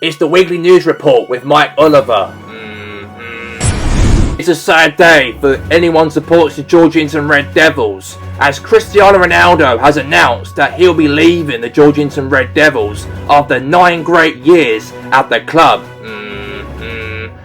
It's the weekly news report with Mike Oliver. It's a sad day for anyone who supports the Georgington Red Devils, as Cristiano Ronaldo has announced that he'll be leaving the Georgington Red Devils after 9 great years at the club.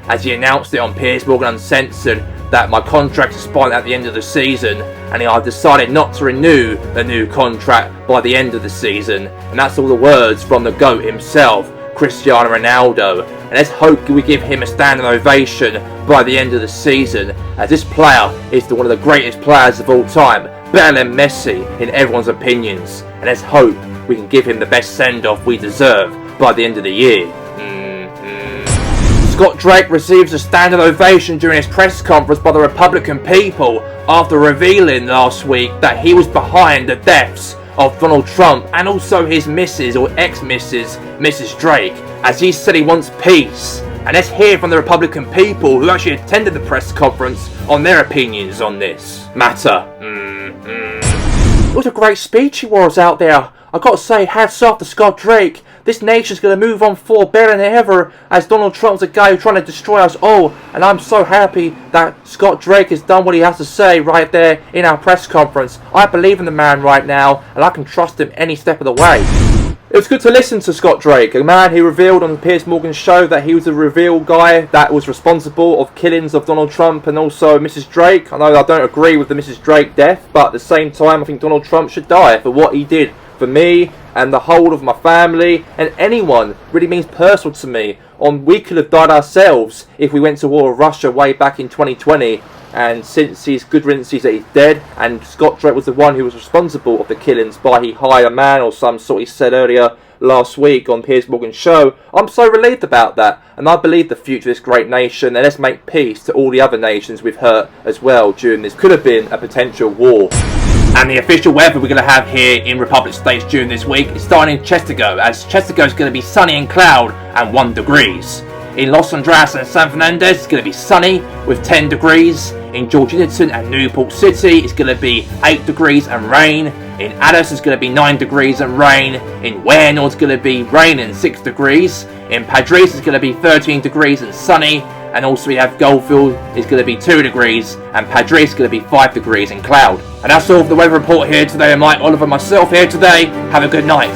As he announced it on Piers Morgan Uncensored that my contract expired at the end of the season, and I've decided not to renew the new contract by the end of the season. And that's all the words from the GOAT himself, Cristiano Ronaldo. And let's hope we give him a standing ovation by the end of the season, as this player is one of the greatest players of all time, better than Messi in everyone's opinions. And let's hope we can give him the best send-off we deserve by the end of the year. Scott Drake receives a standing ovation during his press conference by the Republican people after revealing last week that he was behind the deaths of Donald Trump and also his missus, or ex-missus, Mrs. Drake, as he said he wants peace. And let's hear from the Republican people who actually attended the press conference on their opinions on this matter. What a great speech he was out there. I've got to say, hats off to Scott Drake. This nation's going to move on forward better than ever, as Donald Trump's a guy who's trying to destroy us all. And I'm so happy that Scott Drake has done what he has to say right there in our press conference. I believe in the man right now, and I can trust him any step of the way. It was good to listen to Scott Drake, a man who revealed on Piers Morgan's show that he was the revealed guy that was responsible of killings of Donald Trump and also Mrs. Drake. I know I don't agree with the Mrs. Drake death, but at the same time I think Donald Trump should die for what he did for me and the whole of my family, and anyone really means personal to me. We could have died ourselves if we went to war with Russia way back in 2020, and since he's good riddance that he's dead, and Scott Drake was the one who was responsible of the killings by he hired a man or some sort, he said earlier last week on Piers Morgan's show. I'm so relieved about that, and I believe the future of this great nation, and let's make peace to all the other nations we've hurt as well during this could have been a potential war. And the official weather we're going to have here in Republic States during this week is starting in Chestego, as Chestego is going to be sunny and cloud and 1 degrees. In Los Andreas and San Fernandez, it's going to be sunny with 10 degrees. In Georgington and Newport City, it's going to be 8 degrees and rain. In Addis, it's going to be 9 degrees and rain. In Ware, it's going to be rain and 6 degrees. In Padres, it's going to be 13 degrees and sunny. And also we have Goldfield is going to be 2 degrees, and Padres is going to be 5 degrees and cloud. And that's all for the weather report here today. I'm Mike Oliver, myself here today. Have a good night.